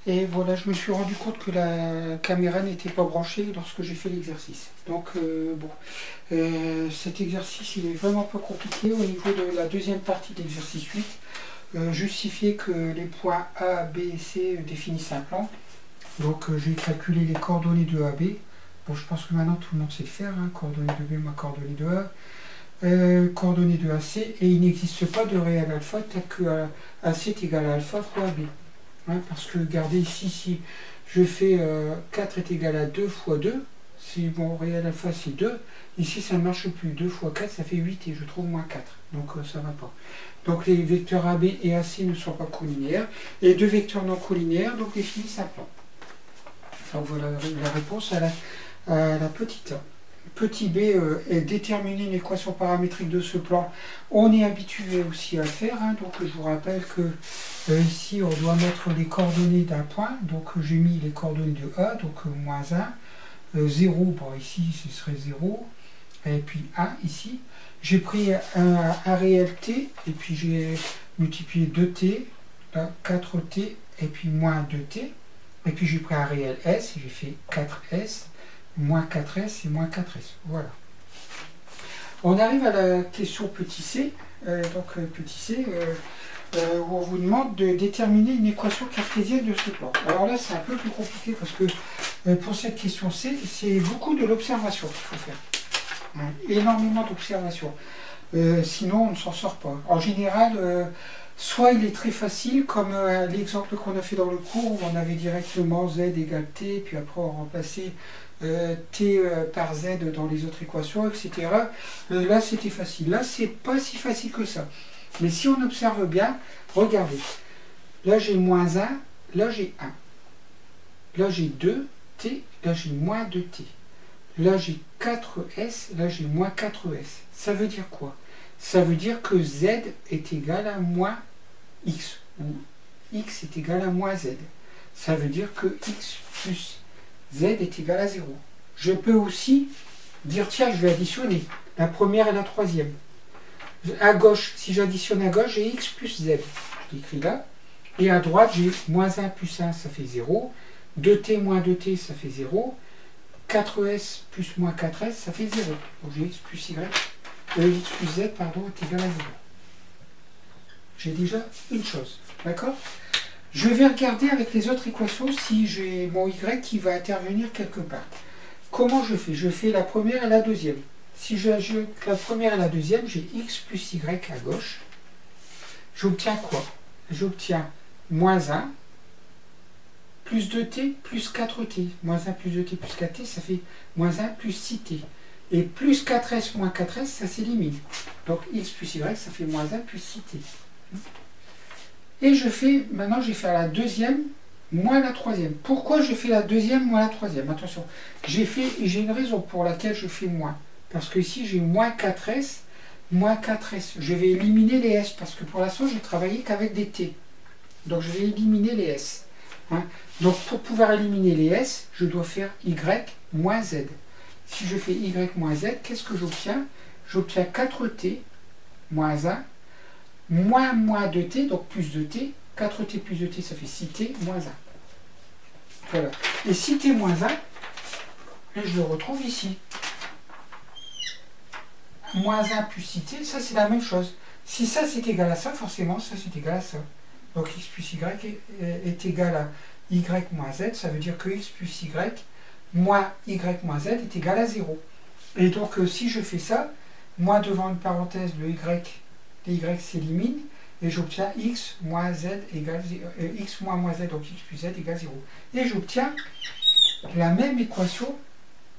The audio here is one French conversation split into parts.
Et voilà, je me suis rendu compte que la caméra n'était pas branchée lorsque j'ai fait l'exercice. Donc bon, cet exercice il est vraiment pas compliqué. Au niveau de la deuxième partie de l'exercice 8, justifier que les points A, B et C définissent un plan. Donc j'ai calculé les coordonnées de AB. Bon, je pense que maintenant tout le monde sait le faire, hein. Coordonnées de B, moins coordonnées de A. Coordonnées de AC, et il n'existe pas de réel alpha tel que AC est égal à alpha fois AB. Hein, parce que regardez ici, si je fais 4 est égal à 2 fois 2, si mon réel alpha c'est 2, ici ça ne marche plus. 2 fois 4 ça fait 8 et je trouve moins 4. Donc ça ne va pas. Donc les vecteurs AB et AC ne sont pas collinéaires. Et deux vecteurs non collinéaires donc définissent un plan. Donc voilà la réponse à la petite A. Petit b est déterminer une équation paramétrique de ce plan. On est habitué aussi à le faire. Hein, donc je vous rappelle que ici on doit mettre les coordonnées d'un point. Donc j'ai mis les coordonnées de A, donc moins 1, 0, bon ici ce serait 0, et puis 1 ici. J'ai pris un réel t, et puis j'ai multiplié 2t, là 4t, et puis moins 2t. Et puis j'ai pris un réel s, j'ai fait 4s. Moins 4s et moins 4s. Voilà. On arrive à la question petit c. Petit c, où on vous demande de déterminer une équation cartésienne de ce plan. Alors là, c'est un peu plus compliqué parce que pour cette question c, c'est beaucoup de l'observation qu'il faut faire. Hein, énormément d'observation. Sinon, on ne s'en sort pas. En général, soit il est très facile, comme l'exemple qu'on a fait dans le cours, où on avait directement z égale t, puis après on remplaçait t par z dans les autres équations, etc. Là, c'était facile. Là, c'est pas si facile que ça. Mais si on observe bien, regardez. Là, j'ai moins 1, là, j'ai 1. Là, j'ai 2t, là, j'ai moins 2t. Là, j'ai 4s, là, j'ai moins 4s. Ça veut dire quoi? Ça veut dire que z est égal à moins x, ou x est égal à moins z. Ça veut dire que x plus z est égal à 0. Je peux aussi dire, tiens, je vais additionner la première et la troisième. À gauche, si j'additionne à gauche, j'ai x plus z. Je l'écris là. Et à droite, j'ai moins 1 plus 1, ça fait 0. 2t moins 2t, ça fait 0. 4s plus moins 4s, ça fait 0. Donc j'ai x plus y, x plus z, pardon, est égal à 0. J'ai déjà une chose. D'accord? Je vais regarder avec les autres équations si j'ai mon y qui va intervenir quelque part. Comment je fais? Je fais la première et la deuxième. Si j'ajoute la première et la deuxième, j'ai x plus y à gauche. J'obtiens quoi? J'obtiens moins 1 plus 2t plus 4t. Moins 1 plus 2t plus 4t, ça fait moins 1 plus 6t. Et plus 4s moins 4s, ça s'élimine. Donc x plus y, ça fait moins 1 plus 6t. Et je fais, maintenant je vais faire la deuxième moins la troisième. Pourquoi je fais la deuxième moins la troisième? Attention, j'ai une raison pour laquelle je fais moins. Parce que ici j'ai moins 4s, moins 4s. Je vais éliminer les s, parce que pour l'instant j'ai travaillé qu'avec des t. Donc je vais éliminer les s. Hein. Donc pour pouvoir éliminer les s, je dois faire y moins z. Si je fais y moins z, qu'est-ce que j'obtiens? J'obtiens 4t moins 1 moins 2t, donc plus 2t. 4t plus 2t, ça fait 6t moins 1. Voilà. Et 6t moins 1, je le retrouve ici. Moins 1 plus 6t, ça c'est la même chose. Si ça c'est égal à ça, forcément ça c'est égal à ça. Donc x plus y est égal à y moins z, ça veut dire que x plus y moins y moins z est égal à 0. Et donc si je fais ça, moi devant une parenthèse, le y s'élimine, et j'obtiens x moins z égale 0, x moins z, donc x plus z égale 0. Et j'obtiens la même équation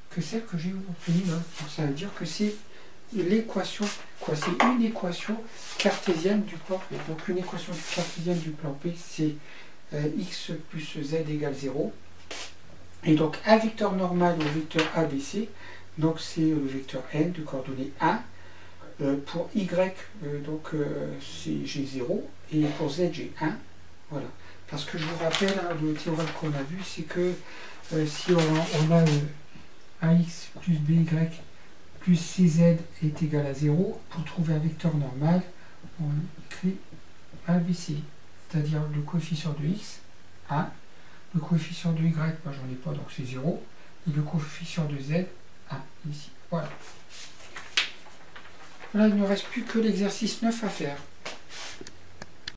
que celle que j'ai obtenue là. Donc ça veut dire que c'est l'équation, quoi, c'est une équation cartésienne du plan P. Donc une équation cartésienne du plan P, c'est x plus z égale 0. Et donc un vecteur normal au vecteur ABC, donc c'est le vecteur n de coordonnées 1. Pour y, j'ai 0, et pour z, j'ai 1. Voilà. Parce que je vous rappelle, hein, le théorème qu'on a vu, c'est que si on a ax plus by plus cz est égal à 0, pour trouver un vecteur normal, on écrit ABC, c'est-à-dire le coefficient de x, 1, Le coefficient de y, moi j'en ai pas, donc c'est 0. Et le coefficient de z, 1, ici. Voilà. Voilà, il ne reste plus que l'exercice 9 à faire.